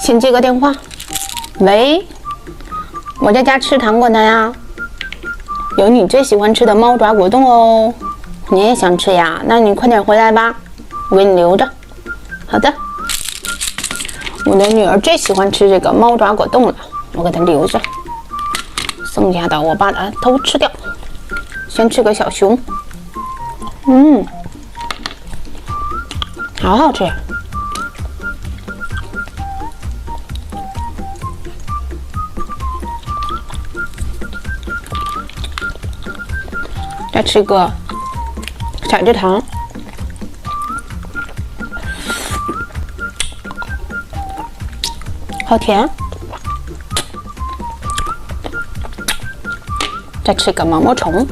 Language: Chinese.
先接个电话。喂，我在家吃糖果呢呀，有你最喜欢吃的猫爪果冻哦。你也想吃呀？那你快点回来吧，我给你留着。好的。我的女儿最喜欢吃这个猫爪果冻了，我给她留着。剩下的我把它都吃掉。先吃个小熊。好好吃。再吃个骰子糖，好甜。再吃个毛毛虫。